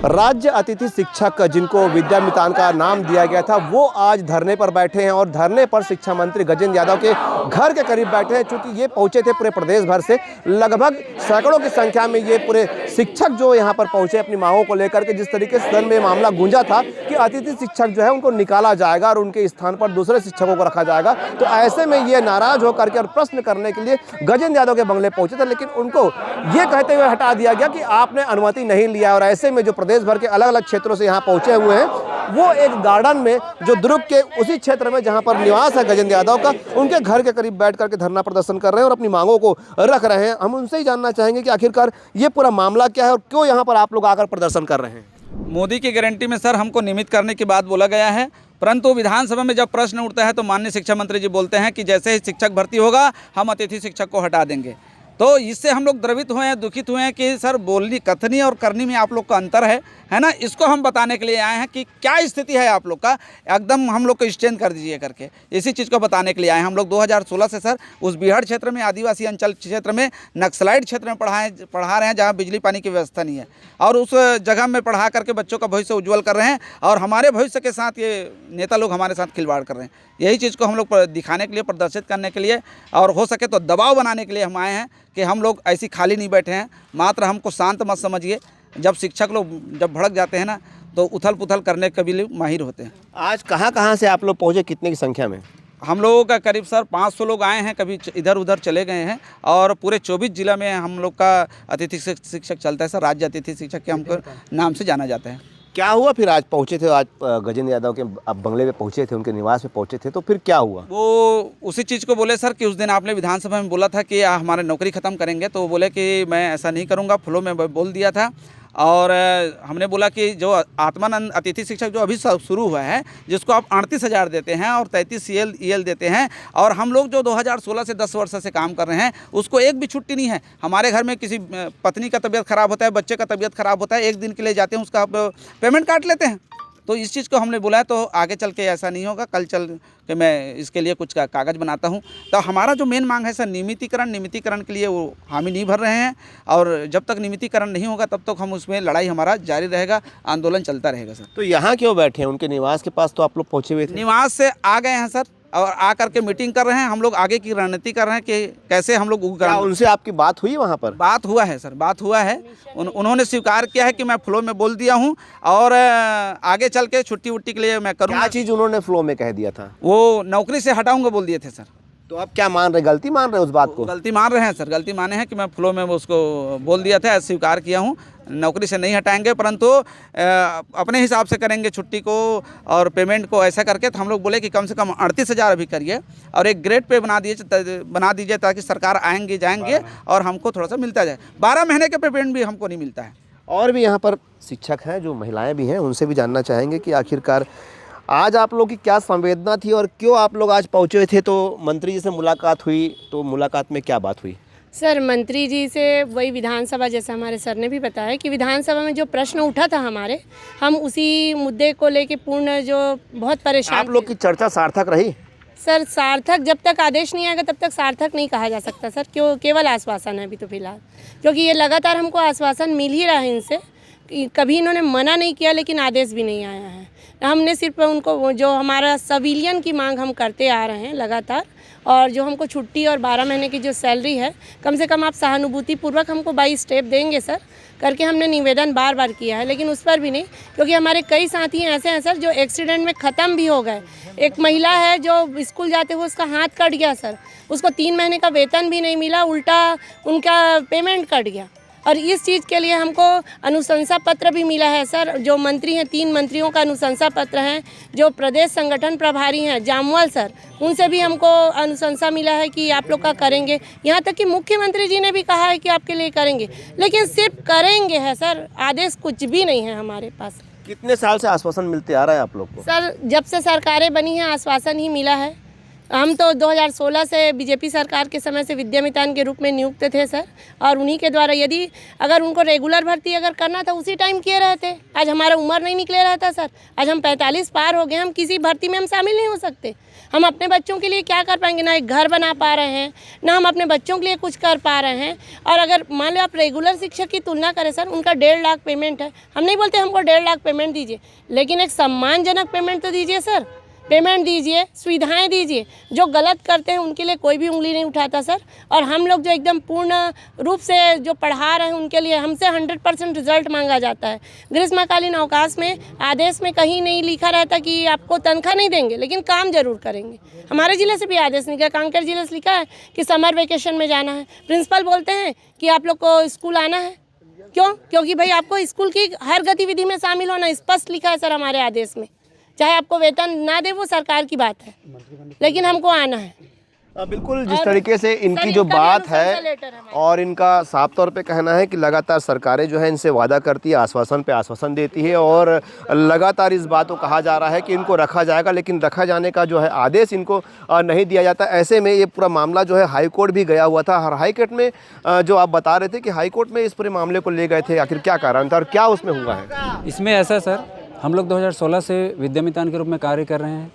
राज्य अतिथि शिक्षक जिनको विद्यामितान का नाम दिया गया था वो आज धरने पर बैठे हैं और धरने पर शिक्षा मंत्री गजेंद्र यादव के घर के करीब बैठे हैं। चूंकि ये पहुंचे थे पूरे प्रदेश भर से, लगभग सैकड़ों की संख्या में ये पूरे शिक्षक जो यहाँ पर पहुंचे अपनी मांगों को लेकर के। जिस तरीके से सदन में मामला गूंजा था कि अतिथि शिक्षक जो है उनको निकाला जाएगा और उनके स्थान पर दूसरे शिक्षकों को रखा जाएगा, तो ऐसे में ये नाराज होकर के और प्रश्न करने के लिए गजेंद्र यादव के बंगले पहुंचे थे, लेकिन उनको ये कहते हुए हटा दिया गया कि आपने अनुमति नहीं लिया। और ऐसे में जो प्रदेश भर के अलग अलग क्षेत्रों से यहाँ पहुंचे हुए हैं वो एक गार्डन में जो दुर्ग के उसी क्षेत्र में जहां पर निवास है गजेंद्र यादव का, उनके घर के करीब बैठ करके धरना प्रदर्शन कर रहे हैं और अपनी मांगों को रख रहे हैं। हम उनसे ही जानना चाहेंगे कि आखिरकार ये पूरा मामला क्या है और क्यों यहाँ पर आप लोग आकर प्रदर्शन कर रहे हैं। मोदी की गारंटी में सर हमको नियमित करने की बात बोला गया है, परंतु विधानसभा में जब प्रश्न उठता है तो माननीय शिक्षा मंत्री जी बोलते हैं कि जैसे ही शिक्षक भर्ती होगा हम अतिथि शिक्षक को हटा देंगे। तो इससे हम लोग द्रवित हुए हैं, दुखित हुए हैं कि सर बोलनी कथनी और करनी में आप लोग का अंतर है ना। इसको हम बताने के लिए आए हैं कि क्या स्थिति है आप लोग का, एकदम हम लोग को स्टैंड कर दीजिए करके, इसी चीज़ को बताने के लिए आए हैं। हम लोग 2016 से सर उस बीहड़ क्षेत्र में, आदिवासी अंचल क्षेत्र में, नक्सलाइट क्षेत्र में पढ़ा रहे हैं जहाँ बिजली पानी की व्यवस्था नहीं है, और उस जगह में पढ़ा करके बच्चों का भविष्य उज्ज्वल कर रहे हैं और हमारे भविष्य के साथ ये नेता लोग हमारे साथ खिलवाड़ कर रहे हैं। यही चीज़ को हम लोग दिखाने के लिए, प्रदर्शित करने के लिए और हो सके तो दबाव बनाने के लिए हम आए हैं कि हम लोग ऐसी खाली नहीं बैठे हैं। मात्र हमको शांत मत समझिए, जब शिक्षक लोग जब भड़क जाते हैं ना तो उथल पुथल करने के भी माहिर होते हैं। आज कहाँ से आप लोग पहुँचे, कितने की संख्या में? हम लोगों का करीब सर 500 लोग आए हैं, कभी इधर उधर चले गए हैं, और पूरे 24 जिला में हम लोग का अतिथि शिक्षक चलता है सर। राज्य अतिथि शिक्षक के हमको नाम से जाना जाता है। क्या हुआ फिर? आज पहुंचे थे, आज गजेंद्र यादव के आप बंगले पे पहुंचे थे, उनके निवास पे पहुंचे थे, तो फिर क्या हुआ? वो उसी चीज़ को बोले सर कि उस दिन आपने विधानसभा में बोला था कि हमारे नौकरी ख़त्म करेंगे, तो वो बोले कि मैं ऐसा नहीं करूंगा, फ्लो में बोल दिया था। और हमने बोला कि जो आत्मानंद अतिथि शिक्षक जो अभी शुरू हुआ है, जिसको आप 38,000 देते हैं और 33 EL देते हैं, और हम लोग जो 2016 से 10 वर्ष से काम कर रहे हैं उसको एक भी छुट्टी नहीं है। हमारे घर में किसी पत्नी का तबीयत ख़राब होता है, बच्चे का तबीयत ख़राब होता है, एक दिन के लिए जाते हैं, उसका आप पेमेंट काट लेते हैं। तो इस चीज़ को हमने बोला है तो आगे चल के ऐसा नहीं होगा, कल चल के मैं इसके लिए कुछ कागज़ बनाता हूं। तो हमारा जो मेन मांग है सर नियमितीकरण के लिए वो हामी नहीं भर रहे हैं, और जब तक नियमितीकरण नहीं होगा तब तक हम उसमें लड़ाई हमारा जारी रहेगा, आंदोलन चलता रहेगा सर। तो यहाँ क्यों बैठे हैं? उनके निवास के पास तो आप लोग पहुँचे हुए थे। निवास से आ गए हैं सर और आ करके मीटिंग कर रहे हैं। हम लोग आगे की रणनीति कर रहे हैं कि कैसे हम लोग उनसे आपकी बात हुई? वहाँ पर बात हुआ है सर, बात हुआ है। उन्होंने स्वीकार किया है कि मैं फ्लो में बोल दिया हूँ और आगे चल के छुट्टी वुट्टी के लिए मैं करूँगा। क्या चीज़ उन्होंने फ्लो में कह दिया था? वो नौकरी से हटाऊंगा बोल दिए थे सर। तो आप क्या मान रहे, गलती मान रहे हैं उस बात को? गलती मान रहे हैं सर, गलती माने हैं कि मैं फ्लो में उसको बोल दिया था, स्वीकार किया हूँ। नौकरी से नहीं हटाएंगे, परंतु अपने हिसाब से करेंगे छुट्टी को और पेमेंट को ऐसा करके। तो हम लोग बोले कि कम से कम 38,000 अभी करिए और एक ग्रेड पे बना दीजिए ताकि सरकार आएंगे जाएंगे और हमको थोड़ा सा मिलता जाए। 12 महीने का पेमेंट भी हमको नहीं मिलता है। और भी यहाँ पर शिक्षक हैं, जो महिलाएँ भी हैं, उनसे भी जानना चाहेंगे कि आखिरकार आज आप लोग की क्या संवेदना थी और क्यों आप लोग आज पहुँचे थे। तो मंत्री जी से मुलाकात हुई, तो मुलाकात में क्या बात हुई? सर मंत्री जी से वही विधानसभा, जैसे हमारे सर ने भी बताया कि विधानसभा में जो प्रश्न उठा था हमारे, हम उसी मुद्दे को लेके पूर्ण जो बहुत परेशान। आप लोग की चर्चा सार्थक रही? सर सार्थक जब तक आदेश नहीं आएगा तब तक सार्थक नहीं कहा जा सकता सर, क्यों केवल आश्वासन है अभी तो फिलहाल, क्योंकि ये लगातार हमको आश्वासन मिल ही रहा है इनसे। कभी इन्होंने मना नहीं किया लेकिन आदेश भी नहीं आया है। हमने सिर्फ उनको जो हमारा सिविलियन की मांग हम करते आ रहे हैं लगातार, और जो हमको छुट्टी और 12 महीने की जो सैलरी है, कम से कम आप सहानुभूतिपूर्वक हमको 22 स्टेप देंगे सर करके हमने निवेदन बार बार किया है, लेकिन उस पर भी नहीं। क्योंकि हमारे कई साथी ऐसे हैं सर जो एक्सीडेंट में ख़त्म भी हो गए। एक महिला है जो स्कूल जाते हुए उसका हाथ कट गया सर, उसको 3 महीने का वेतन भी नहीं मिला, उल्टा उनका पेमेंट कट गया। और इस चीज़ के लिए हमको अनुशंसा पत्र भी मिला है सर। जो मंत्री हैं, 3 मंत्रियों का अनुशंसा पत्र है, जो प्रदेश संगठन प्रभारी हैं जामवाल सर, उनसे भी हमको अनुशंसा मिला है कि आप लोग का करेंगे। यहाँ तक कि मुख्यमंत्री जी ने भी कहा है कि आपके लिए करेंगे, लेकिन सिर्फ करेंगे है सर, आदेश कुछ भी नहीं है हमारे पास। कितने साल से आश्वासन मिलते आ रहा है आप लोग को? सर जब से सरकारें बनी हैं आश्वासन ही मिला है, हम तो 2016 से बीजेपी सरकार के समय से विद्यामितान के रूप में नियुक्त थे सर, और उन्हीं के द्वारा यदि अगर उनको रेगुलर भर्ती अगर करना था उसी टाइम किए रहते। आज हमारा उम्र नहीं निकले रहा था सर, आज हम 45 पार हो गए, हम किसी भर्ती में हम शामिल नहीं हो सकते। हम अपने बच्चों के लिए क्या कर पाएंगे? ना एक घर बना पा रहे हैं, ना हम अपने बच्चों के लिए कुछ कर पा रहे हैं। और अगर मान लो आप रेगुलर शिक्षक की तुलना करें सर, उनका 1.5 लाख पेमेंट है। हम नहीं बोलते हमको 1.5 लाख पेमेंट दीजिए, लेकिन एक सम्मानजनक पेमेंट तो दीजिए सर, पेमेंट दीजिए, सुविधाएं दीजिए। जो गलत करते हैं उनके लिए कोई भी उंगली नहीं उठाता सर, और हम लोग जो एकदम पूर्ण रूप से जो पढ़ा रहे हैं उनके लिए हमसे 100% रिजल्ट मांगा जाता है। ग्रीष्मकालीन अवकाश में आदेश में कहीं नहीं लिखा रहता कि आपको तनख्वाह नहीं देंगे, लेकिन काम जरूर करेंगे। हमारे ज़िले से भी आदेश निकला, कांकेर जिले से लिखा है कि समर वेकेशन में जाना है। प्रिंसिपल बोलते हैं कि आप लोग को स्कूल आना है। क्यों? क्योंकि भाई आपको स्कूल की हर गतिविधि में शामिल होना स्पष्ट लिखा है सर हमारे आदेश में। चाहे आपको वेतन ना दे वो सरकार की बात है, लेकिन हमको आना है। बिल्कुल, जिस तरीके से इनकी जो बात है और इनका साफ तौर पे कहना है कि लगातार सरकारें जो है इनसे वादा करती है, आश्वासन पे आश्वासन देती है, और लगातार इस बात को कहा जा रहा है कि इनको रखा जाएगा, लेकिन रखा जाने का जो है आदेश इनको नहीं दिया जाता। ऐसे में ये पूरा मामला जो है हाई कोर्ट भी गया हुआ था, और हाई कोर्ट में जो आप बता रहे थे कि हाई कोर्ट में इस पूरे मामले को ले गए थे, आखिर क्या कारण था और क्या उसमें हुआ है? इसमें ऐसा सर, हम लोग 2016 से विद्यामितान के रूप में कार्य कर रहे हैं,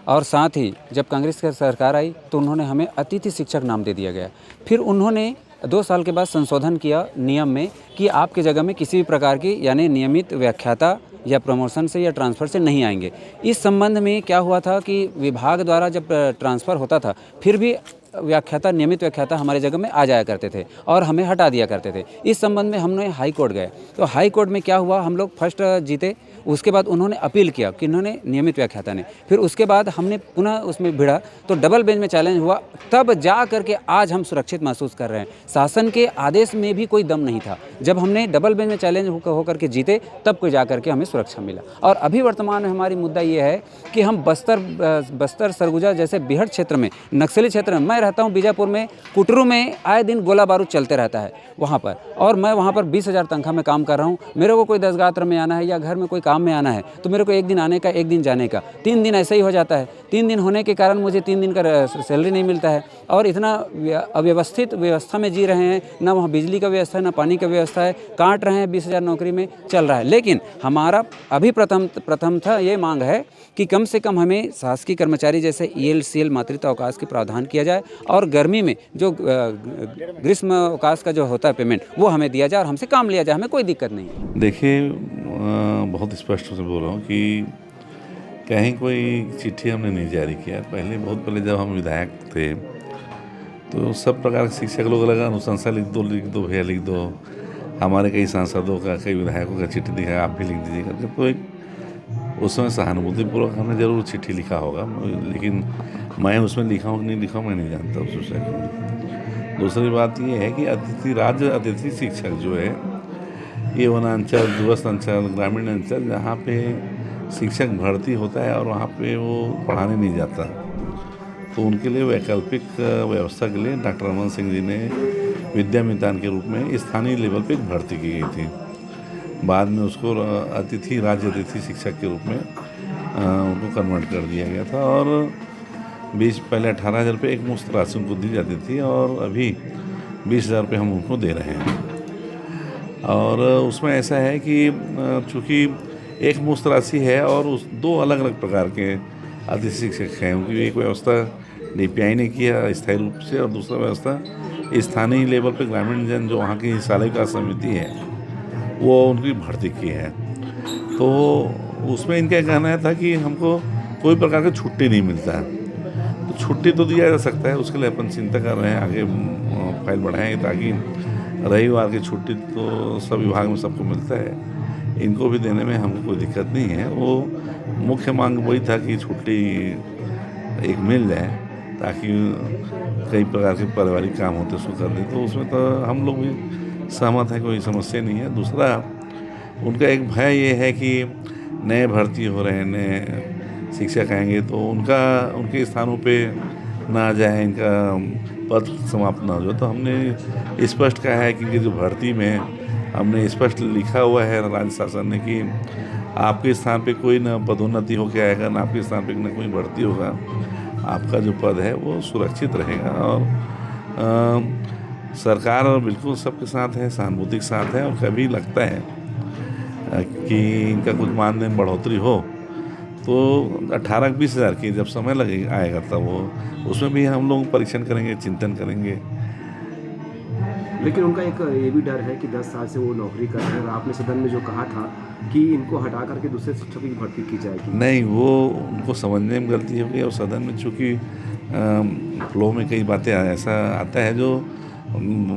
और साथ ही जब कांग्रेस की सरकार आई तो उन्होंने हमें अतिथि शिक्षक नाम दे दिया गया। फिर उन्होंने 2 साल के बाद संशोधन किया नियम में कि आपके जगह में किसी भी प्रकार की यानी नियमित व्याख्याता या प्रमोशन से या ट्रांसफ़र से नहीं आएंगे। इस संबंध में क्या हुआ था कि विभाग द्वारा जब ट्रांसफ़र होता था फिर भी व्याख्याता, नियमित व्याख्याता हमारे जगह में आ जाया करते थे और हमें हटा दिया करते थे। इस संबंध में हमने हाई कोर्ट गए, तो हाई कोर्ट में क्या हुआ, हम लोग फर्स्ट जीते। उसके बाद उन्होंने अपील किया कि इन्होंने नियमित व्याख्याता ने, फिर उसके बाद हमने पुनः उसमें भिड़ा तो डबल बेंच में चैलेंज हुआ, तब जा करके आज हम सुरक्षित महसूस कर रहे हैं। शासन के आदेश में भी कोई दम नहीं था, जब हमने डबल बेंच में चैलेंज होकर के जीते तब कोई जा करके हमें सुरक्षा मिला। और अभी वर्तमान में हमारी मुद्दा ये है कि हम बस्तर सरगुजा जैसे बिहड़ क्षेत्र में, नक्सली क्षेत्र में, मैं रहता हूँ बीजापुर में, कुटरू में आए दिन गोला बारूद चलते रहता है वहाँ पर, और मैं वहाँ पर 20,000 तनख्वाह में काम कर रहा हूँ। मेरे को कोई दसगात्र में आना है या घर में कोई काम में आना है तो मेरे को 1 दिन आने का 1 दिन जाने का 3 दिन ऐसे ही हो जाता है। 3 दिन होने के कारण मुझे 3 दिन का सैलरी नहीं मिलता है, और इतना अव्यवस्थित व्यवस्था में जी रहे हैं, ना वहाँ बिजली का व्यवस्था है ना पानी का व्यवस्था है, काट रहे हैं, 20,000 नौकरी में चल रहा है। लेकिन हमारा अभी प्रथम था ये मांग है कि कम से कम हमें शासकीय कर्मचारी जैसे ELCL मातृत्व अवकाश की प्रावधान किया जाए, और गर्मी में जो ग्रीष्म अवकाश का जो होता है पेमेंट वो हमें दिया जाए और हमसे काम लिया जाए, हमें कोई दिक्कत नहीं है। देखिए, बहुत स्पष्ट से बोल रहा हूँ कि कहीं कोई चिट्ठी हमने नहीं जारी किया। बहुत पहले जब हम विधायक थे तो सब प्रकार के शिक्षक लोग लगा अनुशंसा लिख दो भैया लिख दो। हमारे कई सांसदों का, कई विधायकों का चिट्ठी दिखा, आप भी लिख दीजिएगा। जब तो एक उस समय सहानुभूतिपूर्वक हमने जरूर चिट्ठी लिखा होगा, लेकिन मैं उसमें लिखा हूँ कि नहीं लिखा हूँ मैं नहीं जानता उस विषय को। दूसरी बात ये है कि अतिथि शिक्षक जो है ये वनांचल, दूरस्थ अंचल, ग्रामीण अंचल जहाँ पे शिक्षक भर्ती होता है और वहाँ पे वो पढ़ाने नहीं जाता, तो उनके लिए वैकल्पिक व्यवस्था के लिए डॉक्टर रमन सिंह जी ने विद्यामितान के रूप में स्थानीय लेवल पे भर्ती की गई थी। बाद में उसको राज्य अतिथि शिक्षक के रूप में उनको कन्वर्ट कर दिया गया था, और पहले 18,000 रुपये एक मुश्त राशि उनको दी जाती थी, और अभी 20,000 रुपये हम उनको दे रहे हैं। और उसमें ऐसा है कि चूँकि एक मुश्त राशि है और उस 2 अलग अलग प्रकार के अतिथि शिक्षक हैं, उनकी एक व्यवस्था DPI ने किया स्थायी रूप से, और दूसरा व्यवस्था स्थानीय लेवल पे ग्रामीण जन जो वहाँ की शाला विकास समिति है वो उनकी भर्ती की है। तो उसमें इनका कहना था कि हमको कोई प्रकार की छुट्टी नहीं मिलता है, तो छुट्टी तो दिया जा सकता है, उसके लिए अपन चिंता कर रहे हैं, आगे फाइल बढ़ाएंगे ताकि रविवार की छुट्टी तो सब विभाग में सबको मिलता है, इनको भी देने में हमको कोई दिक्कत नहीं है। वो मुख्य मांग वही था कि छुट्टी एक मिल जाए ताकि कई प्रकार के पारिवारिक काम होते उसको कर दें, तो उसमें तो हम लोग भी सहमत हैं, कोई समस्या नहीं है। दूसरा उनका एक भय ये है कि नए भर्ती हो रहे हैं, नए शिक्षक आएंगे तो उनके स्थानों पे ना जाए, इनका पद समाप्त ना हो जाए। तो हमने स्पष्ट कहा है कि जो भर्ती में हमने स्पष्ट लिखा हुआ है राज्य शासन ने कि आपके स्थान पे कोई ना पदोन्नति होकर आएगा, ना आपके स्थान पे ना कोई भर्ती होगा, आपका जो पद है वो सुरक्षित रहेगा। और सरकार बिल्कुल सबके साथ है, सहानुभूति के साथ है। और कभी लगता है कि इनका कुछ मानदेय में बढ़ोतरी हो तो 18-20 हज़ार की जब समय लगेगा आएगा तब वो उसमें भी हम लोग परीक्षण करेंगे, चिंतन करेंगे। लेकिन उनका एक ये भी डर है कि 10 साल से वो नौकरी कर रहे हैं और आपने सदन में जो कहा था कि इनको हटा करके दूसरे शिक्षकों की भर्ती की जाएगी। नहीं, वो उनको समझने में गलती हो गई। और सदन में चूँकि फ्लो में कई बातें ऐसा आता है जो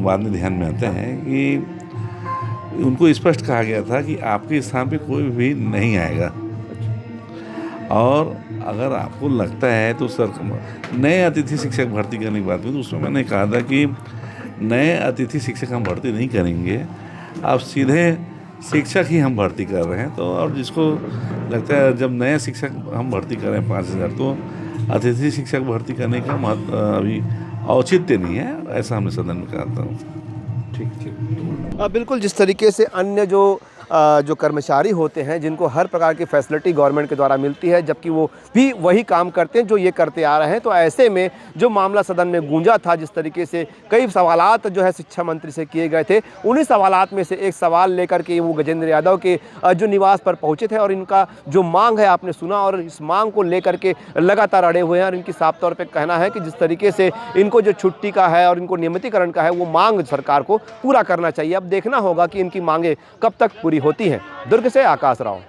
बाद में ध्यान में आता है कि उनको स्पष्ट कहा गया था कि आपके स्थान पे कोई भी नहीं आएगा। और अगर आपको लगता है तो सर नए अतिथि शिक्षक भर्ती करने की बात हुई तो उसमें मैंने कहा था कि नए अतिथि शिक्षक हम भर्ती नहीं करेंगे, आप सीधे शिक्षक ही हम भर्ती कर रहे हैं। तो और जिसको लगता है जब नए शिक्षक हम भर्ती कर रहे हैं 5,000 तो अतिथि शिक्षक भर्ती करने का महत्व अभी औचित्य नहीं है, ऐसा हमने सदन में कहा था। ठीक। बिल्कुल जिस तरीके से अन्य जो कर्मचारी होते हैं जिनको हर प्रकार की फैसिलिटी गवर्नमेंट के द्वारा मिलती है जबकि वो भी वही काम करते हैं जो ये करते आ रहे हैं, तो ऐसे में जो मामला सदन में गूंजा था, जिस तरीके से कई सवालात जो है शिक्षा मंत्री से किए गए थे, उन्हीं सवालात में से एक सवाल लेकर के वो गजेंद्र यादव के जो निवास पर पहुंचे थे और इनका जो मांग है आपने सुना और इस मांग को लेकर के लगातार अड़े हुए हैं। और इनकी साफ तौर पर कहना है कि जिस तरीके से इनको जो छुट्टी का है और इनको नियमितीकरण का है वो मांग सरकार को पूरा करना चाहिए। अब देखना होगा कि इनकी मांगे कब तक पूरी होती हैं। दुर्ग से आकाश राव।